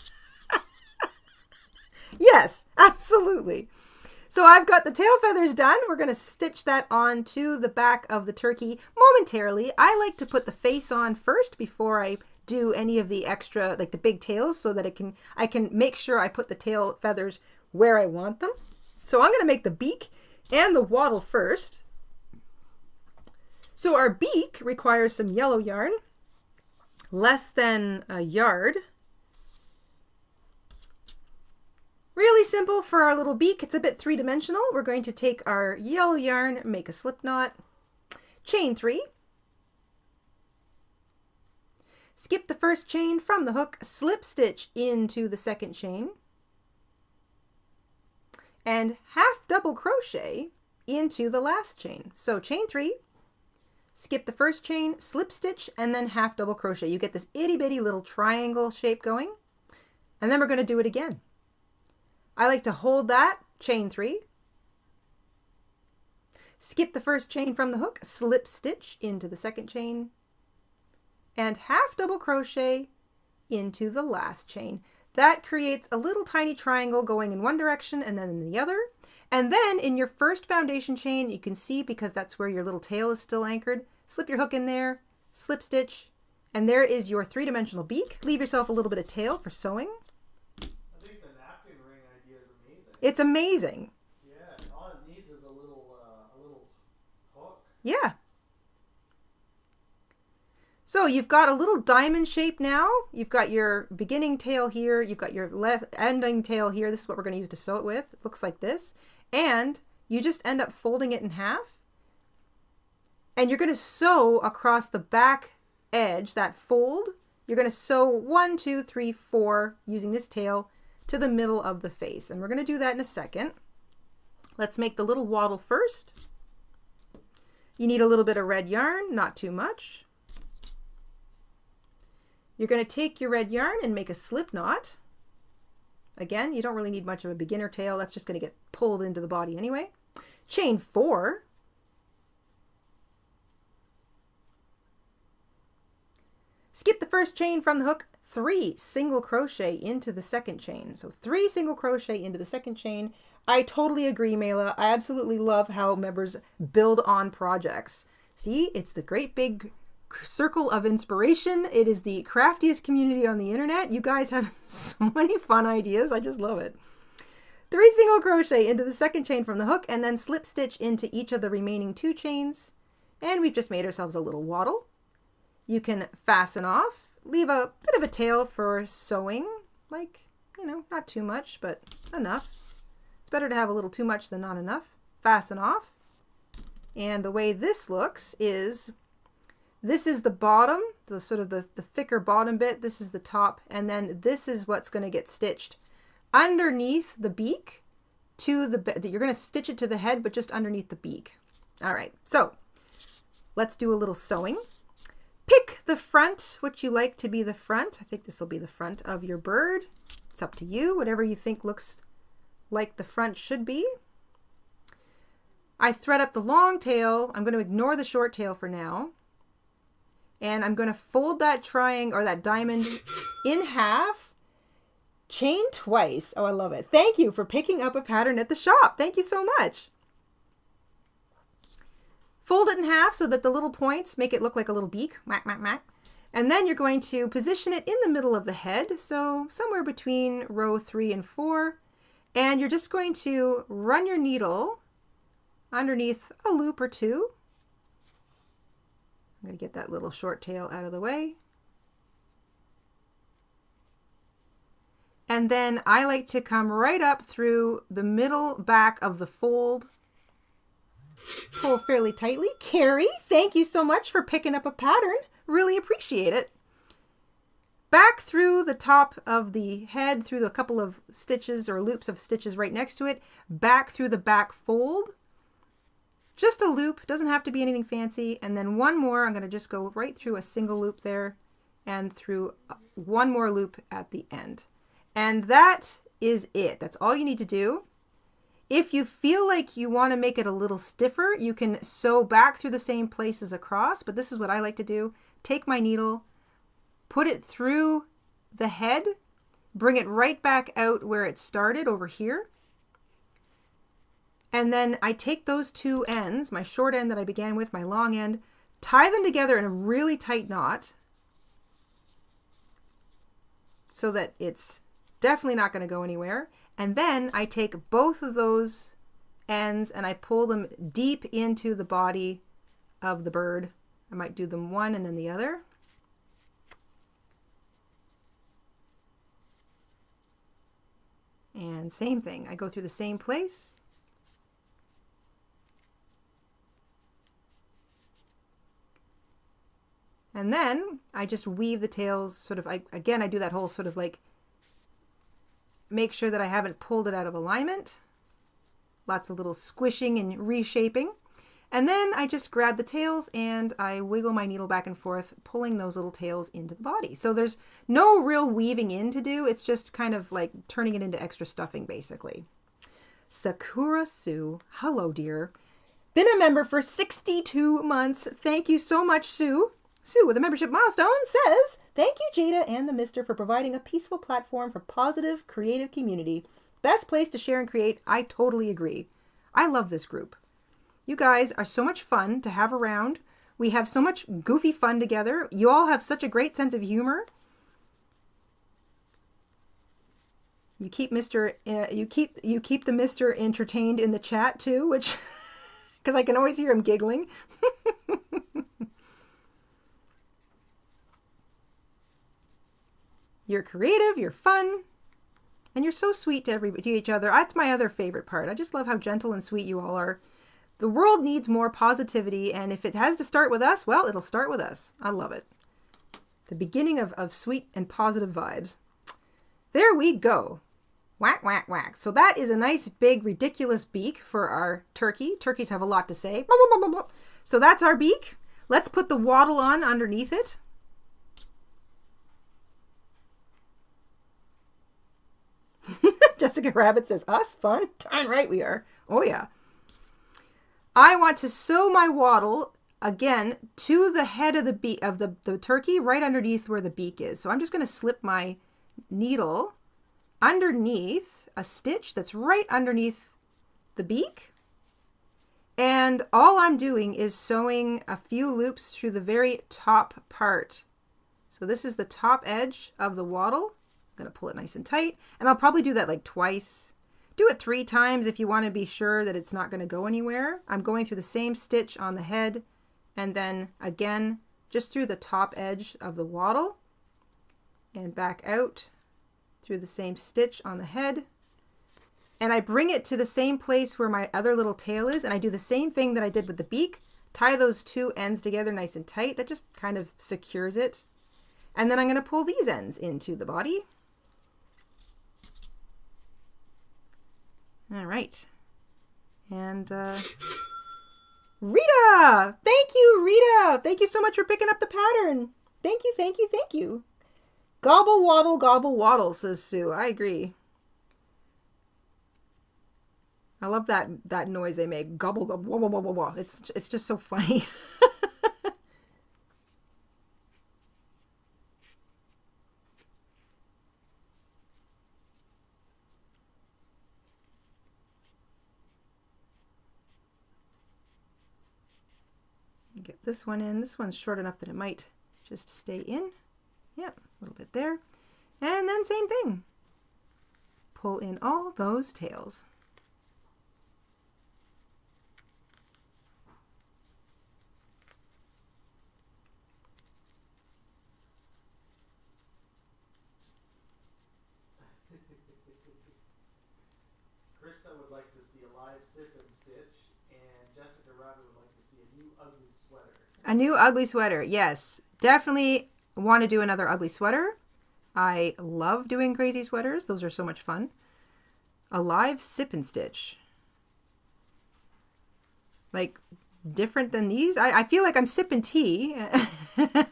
Yes, absolutely. So I've got the tail feathers done. We're going to stitch that onto the back of the turkey momentarily. I like to put the face on first before I do any of the extra, like the big tails, so that I can make sure I put the tail feathers where I want them. So I'm going to make the beak and the waddle first. So our beak requires some yellow yarn, less than a yard. Really simple for our little beak. It's a bit 3-dimensional. We're going to take our yellow yarn, make a slip knot, chain 3, Skip the first chain from the hook, slip stitch into the second chain, and half double crochet into the last chain. So chain 3, skip the first chain, slip stitch, and then half double crochet. You get this itty bitty little triangle shape going, and then we're going to do it again. I like to hold that, chain 3, skip the first chain from the hook, slip stitch into the second chain, and half double crochet into the last chain. That creates a little tiny triangle going in one direction and then in the other. And then in your first foundation chain, you can see, because that's where your little tail is still anchored, slip your hook in there, slip stitch, and there is your 3-dimensional beak. Leave yourself a little bit of tail for sewing. I think the napkin ring idea is amazing. It's amazing. Yeah, all it needs is a little hook. Yeah. So you've got a little diamond shape now. You've got your beginning tail here. You've got your left ending tail here. This is what we're going to use to sew it with. It looks like this. And you just end up folding it in half. And you're going to sew across the back edge, that fold. You're going to sew 1, 2, 3, 4 using this tail to the middle of the face. And we're going to do that in a second. Let's make the little waddle first. You need a little bit of red yarn, not too much. You're going to take your red yarn and make a slip knot. Again, you don't really need much of a beginner tail. That's just going to get pulled into the body anyway. Chain 4. Skip the first chain from the hook, 3 single crochet into the second chain. So 3 single crochet into the second chain. I totally agree, Mayla. I absolutely love how members build on projects. See, it's the great big circle of inspiration. It is the craftiest community on the internet. You guys have so many fun ideas. I just love it. 3 single crochet into the second chain from the hook, and then slip stitch into each of the remaining 2 chains. And we've just made ourselves a little waddle. You can fasten off, leave a bit of a tail for sewing, like, you know, not too much, but enough. It's better to have a little too much than not enough. Fasten off. And the way this looks is, this is the bottom, the sort of the thicker bottom bit. This is the top. And then this is what's going to get stitched underneath the beak to the, you're going to stitch it to the head, but just underneath the beak. All right. So let's do a little sewing. Pick the front, what you like to be the front. I think this will be the front of your bird. It's up to you, whatever you think looks like the front should be. I thread up the long tail. I'm going to ignore the short tail for now. And I'm going to fold that triangle or that diamond in half, chain twice. Oh, I love it. Thank you for picking up a pattern at the shop. Thank you so much. Fold it in half so that the little points make it look like a little beak. Whack, whack, whack. And then you're going to position it in the middle of the head. So somewhere between row 3 and 4. And you're just going to run your needle underneath a loop or 2. I'm going to get that little short tail out of the way. And then I like to come right up through the middle back of the fold. Pull fairly tightly. Carrie, thank you so much for picking up a pattern. Really appreciate it. Back through the top of the head, through a couple of stitches or loops of stitches right next to it. Back through the back fold. Just a loop, doesn't have to be anything fancy. And then one more, I'm going to just go right through a single loop there and through one more loop at the end. And that is it. That's all you need to do. If you feel like you want to make it a little stiffer, you can sew back through the same places across, but this is what I like to do. Take my needle, put it through the head, bring it right back out where it started over here. And then I take those 2 ends, my short end that I began with, my long end, tie them together in a really tight knot so that it's definitely not going to go anywhere. And then I take both of those ends and I pull them deep into the body of the bird. I might do them one and then the other. And same thing, I go through the same place. And then I just weave the tails sort of, again, I do that whole sort of like, make sure that I haven't pulled it out of alignment. Lots of little squishing and reshaping. And then I just grab the tails and I wiggle my needle back and forth, pulling those little tails into the body. So there's no real weaving in to do. It's just kind of like turning it into extra stuffing, basically. Sakura Sue, hello dear. Been a member for 62 months. Thank you so much, Sue. Sue with a membership milestone says, thank you, Jayda and the Mister, for providing a peaceful platform for positive, creative community. Best place to share and create. I totally agree. I love this group. You guys are so much fun to have around. We have so much goofy fun together. You all have such a great sense of humor. You keep you keep the Mister entertained in the chat too, which because I can always hear him giggling. You're creative, you're fun, and you're so sweet to each other. That's my other favorite part. I just love how gentle and sweet you all are. The world needs more positivity, and if it has to start with us, well, it'll start with us. I love it. The beginning of sweet and positive vibes. There we go. Whack, whack, whack. So that is a nice, big, ridiculous beak for our turkey. Turkeys have a lot to say. Blah, blah, blah, blah, blah. So that's our beak. Let's put the waddle on underneath it. Jessica Rabbit says, us? Fun? Darn right we are. Oh, yeah. I want to sew my waddle, again, to the head of the beak of the turkey, right underneath where the beak is. So I'm just going to slip my needle underneath a stitch that's right underneath the beak. And all I'm doing is sewing a few loops through the very top part. So this is the top edge of the waddle. I'm going to pull it nice and tight, and I'll probably do that like twice. Do it 3 times if you want to be sure that it's not going to go anywhere. I'm going through the same stitch on the head, and then again, just through the top edge of the waddle, and back out through the same stitch on the head. And I bring it to the same place where my other little tail is, and I do the same thing that I did with the beak. Tie those 2 ends together nice and tight. That just kind of secures it. And then I'm going to pull these ends into the body. All right. And Rita! Thank you, Rita! Thank you so much for picking up the pattern. Thank you, thank you, thank you. Gobble waddle, says Sue. I agree. I love that noise they make. Gobble, gobble, wah, wah, wah, wah, wah. It's just so funny. Get this one in. This one's short enough that it might just stay in. Yep, a little bit there. And then same thing. Pull in all those tails. Krista would like to see a live sip and stitch, and Jessica Rabbit would like to see a new ugly sweater. A new ugly sweater, yes. Definitely want to do another ugly sweater. I love doing crazy sweaters. Those are so much fun. A live sip and stitch. Like, different than these. I feel like I'm sipping tea.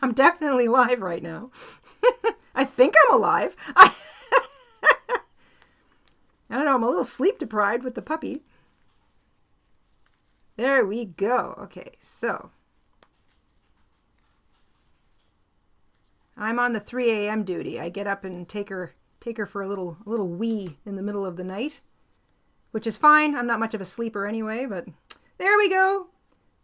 I'm definitely live right now. I think I'm alive. I don't know. I'm a little sleep deprived with the puppy. There we go. Okay, so I'm on the 3 a.m. duty. I get up and take her for a little wee in the middle of the night, which is fine. I'm not much of a sleeper anyway, but there we go.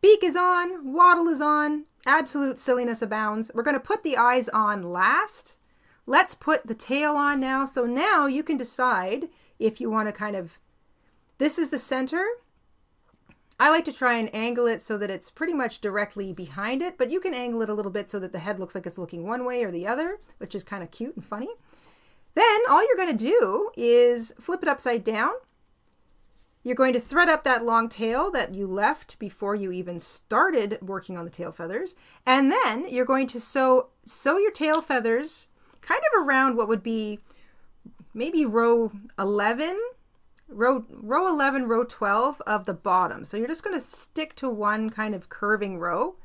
Beak is on, waddle is on, absolute silliness abounds. We're going to put the eyes on last. Let's put the tail on now. So now you can decide if you want to kind of, this is the center. I like to try and angle it so that it's pretty much directly behind it, but you can angle it a little bit so that the head looks like it's looking one way or the other, which is kind of cute and funny. Then all you're going to do is flip it upside down you're going to thread up that long tail that you left before you even started working on the tail feathers. And then you're going to sew your tail feathers kind of around what would be maybe row 11, row 11, row 12 of the bottom. So you're just going to stick to one kind of curving row.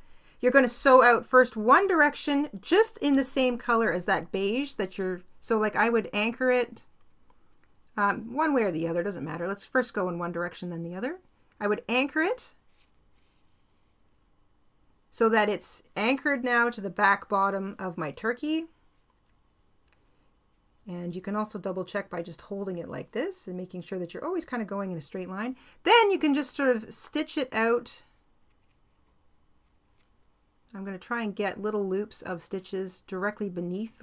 You're going to sew out first one direction just in the same color as that beige that you're, so like I would anchor it one way or the other, doesn't matter. Let's first go in one direction, then the other. I would anchor it so that it's anchored now to the back bottom of my turkey. And you can also double check by just holding it like this and making sure that you're always kind of going in a straight line. Then you can just sort of stitch it out. I'm going to try and get little loops of stitches directly beneath.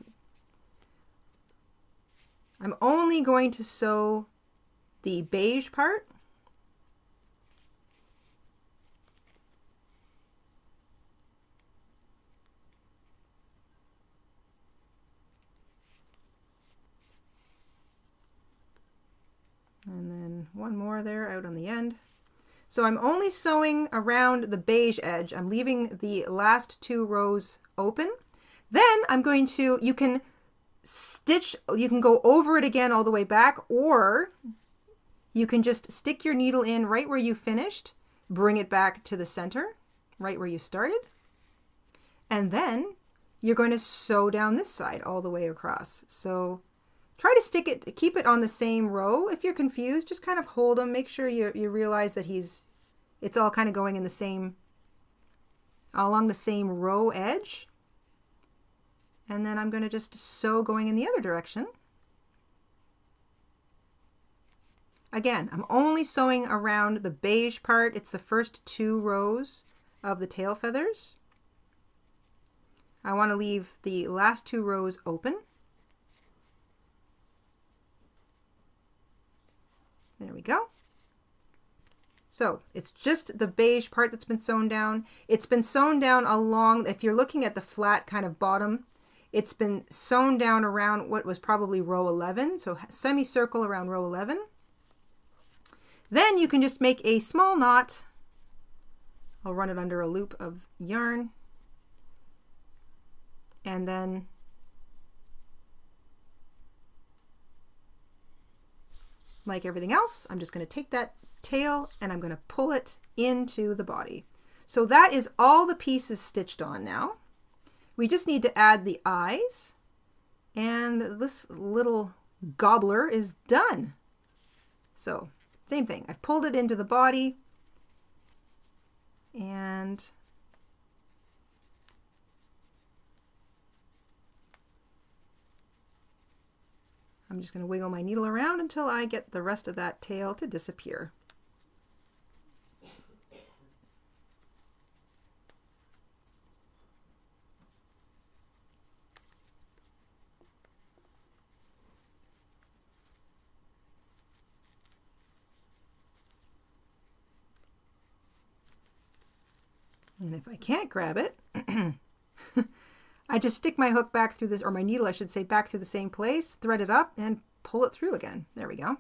I'm only going to sew the beige part. And then one more there out on the end. So I'm only sewing around the beige edge. I'm leaving the last two rows open. Then I'm going to, you can stitch, you can go over it again all the way back, or you can just stick your needle in right where you finished, bring it back to the center, right where you started. And then you're going to sew down this side all the way across. So try to stick it, keep it on the same row. If you're confused, just kind of hold them. Make sure you realize that it's all kind of going in the same, along the same row edge. And then I'm going to just sew going in the other direction. Again, I'm only sewing around the beige part. It's the first two rows of the tail feathers. I want to leave the last two rows open. There we go. So it's just the beige part that's been sewn down. It's been sewn down along, if you're looking at the flat kind of bottom, it's been sewn down around what was probably row 11. So semicircle around row 11. Then you can just make a small knot. I'll run it under a loop of yarn. And then like everything else, I'm just going to take that tail and I'm going to pull it into the body. So that is all the pieces stitched on now. We just need to add the eyes, and this little gobbler is done. So same thing, I've pulled it into the body, and I'm just going to wiggle my needle around until I get the rest of that tail to disappear. And if I can't grab it, I just stick my hook back through this, or my needle, I should say, back through the same place, thread it up, and pull it through again. There we go.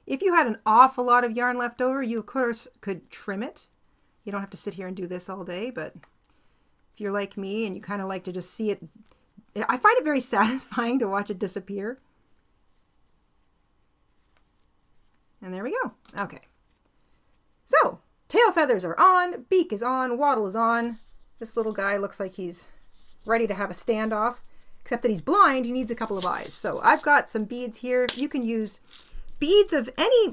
If you had an awful lot of yarn left over, you of course could trim it. You don't have to sit here and do this all day, but if you're like me and you kind of like to just see it, I find it very satisfying to watch it disappear. And there we go. Okay. So, tail feathers are on, beak is on, waddle is on. This little guy looks like he's ready to have a standoff, except that he's blind. He needs a couple of eyes. So I've got some beads here. You can use beads of any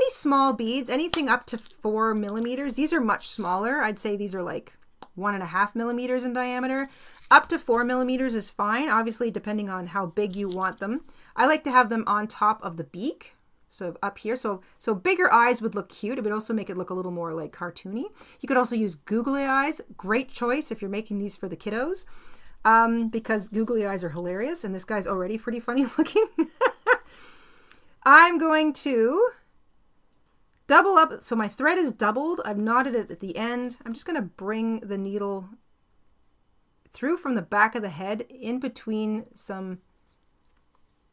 small beads, anything up to 4 millimeters. These are much smaller. I'd say these are like 1.5 millimeters in diameter. Up to 4 millimeters is fine, obviously depending on how big you want them. I like to have them on top of the beak. So up here, so bigger eyes would look cute. It would also make it look a little more like cartoony. You could also use googly eyes. Great choice if you're making these for the kiddos, because googly eyes are hilarious, and this guy's already pretty funny looking. I'm going to double up, so my thread is doubled. I've knotted it at the end. I'm just going to bring the needle through from the back of the head in between some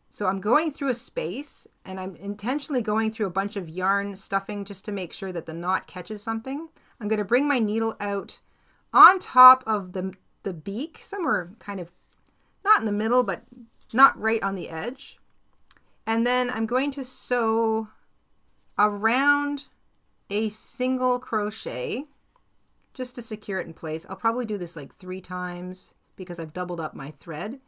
So I'm going through a space, and I'm intentionally going through a bunch of yarn stuffing just to make sure that the knot catches something. I'm going to bring my needle out on top of the beak, somewhere kind of not in the middle, but not right on the edge. And then I'm going to sew around a single crochet just to secure it in place. I'll probably do this like 3 times because I've doubled up my thread.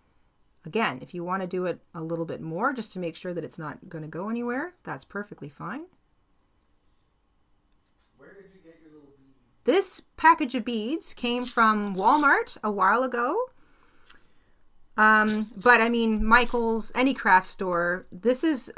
Again, if you want to do it a little bit more just to make sure that it's not going to go anywhere, that's perfectly fine. Where did you get your little beads? This package of beads came from Walmart a while ago. But I mean, Michael's, any craft store. This is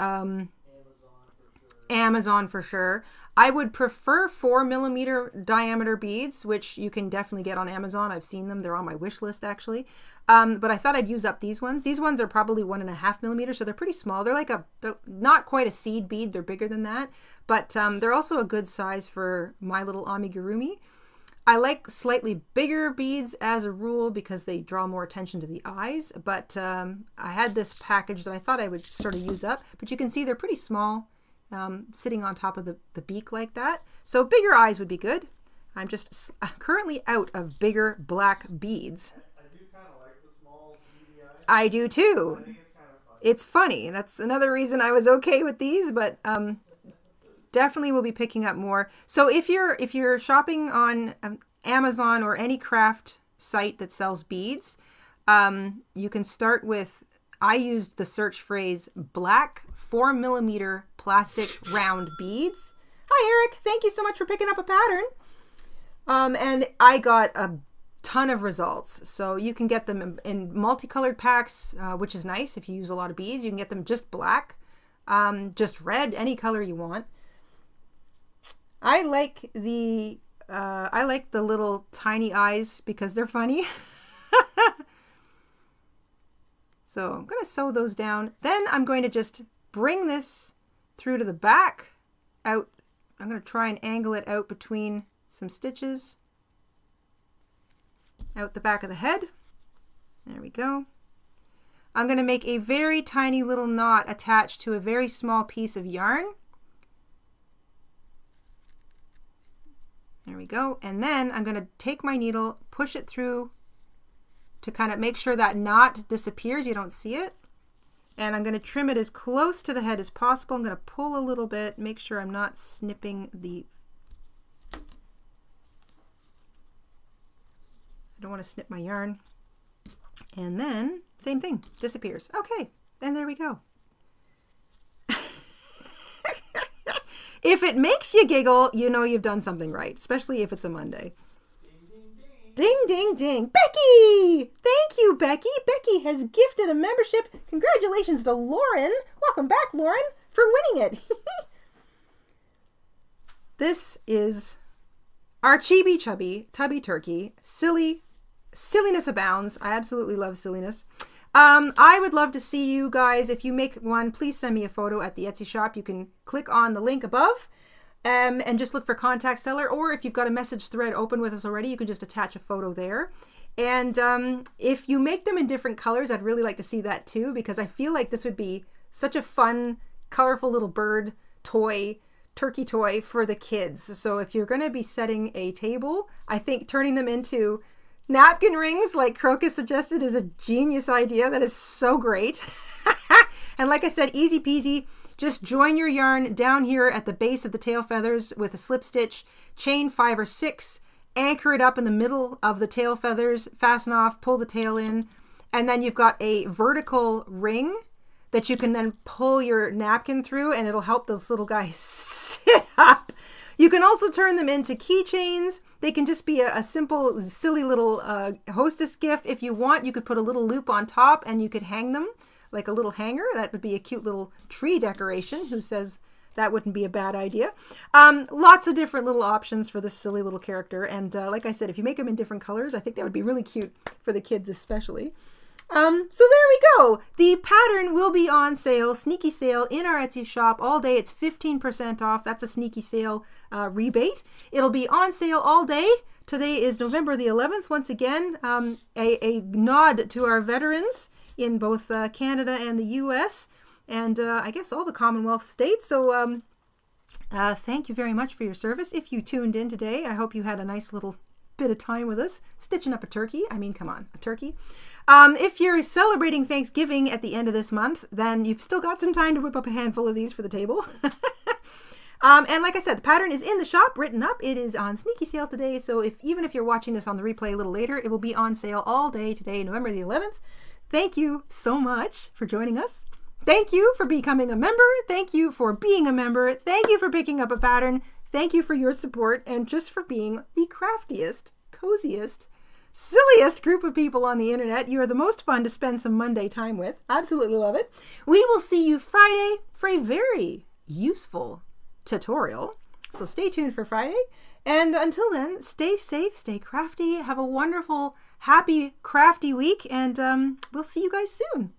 Amazon for sure. I would prefer 4mm diameter beads, which you can definitely get on Amazon. I've seen them. They're on my wish list actually. But I thought I'd use up these ones. These ones are probably 1.5mm, so they're pretty small. They're not quite a seed bead. They're bigger than that, but they're also a good size for my little amigurumi. I like slightly bigger beads as a rule because they draw more attention to the eyes, but I had this package that I thought I would sort of use up, but you can see they're pretty small, sitting on top of the beak like that. So bigger eyes would be good. I'm just currently out of bigger black beads. I do kind of like the small beady eyes. I do too. I think it's kind of fun. It's funny. That's another reason I was okay with these, but definitely will be picking up more. So if you're shopping on Amazon or any craft site that sells beads, you can start with, I used the search phrase black 4mm plastic round beads. Hi Eric, thank you so much for picking up a pattern. And I got a ton of results. So you can get them in multicolored packs, which is nice if you use a lot of beads. You can get them just black, just red, any color you want. I like the little tiny eyes because they're funny. So I'm going to sew those down. Then I'm going to just bring this through to the back out. I'm going to try and angle it out between some stitches out the back of the head. There we go. I'm going to make a very tiny little knot attached to a very small piece of yarn. There we go. And then I'm going to take my needle, push it through to kind of make sure that knot disappears. You don't see it. And I'm going to trim it as close to the head as possible. I'm going to pull a little bit, make sure I'm not snipping the... I don't want to snip my yarn. And then, same thing, disappears. Okay, and there we go. If it makes you giggle, you know you've done something right, especially if it's a Monday. Ding, ding, ding. Becky! Thank you, Becky. Becky has gifted a membership. Congratulations to Lauren. Welcome back, Lauren, for winning it. This is our Chibi Chubby Tubby Turkey. Silliness abounds. I absolutely love silliness. I would love to see you guys. If you make one, please send me a photo at the Etsy shop. You can click on the link above. And just look for contact seller, or if you've got a message thread open with us already, you can just attach a photo there. And if you make them in different colors, I'd really like to see that too, because I feel like this would be such a fun, colorful little bird toy, turkey toy for the kids. So if you're going to be setting a table, I think turning them into napkin rings like Crocus suggested is a genius idea. That is so great. And like I said, easy peasy. Just join your yarn down here at the base of the tail feathers with a slip stitch, chain 5 or 6, anchor it up in the middle of the tail feathers, fasten off, pull the tail in, and then you've got a vertical ring that you can then pull your napkin through, and it'll help those little guys sit up. You can also turn them into keychains. They can just be a simple, silly little hostess gift. If you want, you could put a little loop on top and you could hang them like a little hanger. That would be a cute little tree decoration. Who says that wouldn't be a bad idea? Lots of different little options for this silly little character. And like I said, if you make them in different colors, I think that would be really cute for the kids especially. So there we go. The pattern will be on sale, sneaky sale, in our Etsy shop all day. It's 15% off. That's a sneaky sale rebate. It'll be on sale all day. Today is November the 11th. Once again, a nod to our veterans in both Canada and the US, and I guess all the Commonwealth states. So thank you very much for your service. If you tuned in today, I hope you had a nice little bit of time with us, stitching up a turkey. I mean, come on, a turkey. If you're celebrating Thanksgiving at the end of this month, then you've still got some time to whip up a handful of these for the table. And like I said, the pattern is in the shop, written up. It is on sneaky sale today, so even if you're watching this on the replay a little later, it will be on sale all day today, November the 11th. Thank you so much for joining us. Thank you for becoming a member. Thank you for being a member. Thank you for picking up a pattern. Thank you for your support and just for being the craftiest, coziest, silliest group of people on the internet. You are the most fun to spend some Monday time with. Absolutely love it. We will see you Friday for a very useful tutorial. So stay tuned for Friday. And until then, stay safe, stay crafty, have a wonderful, happy, crafty week, and we'll see you guys soon.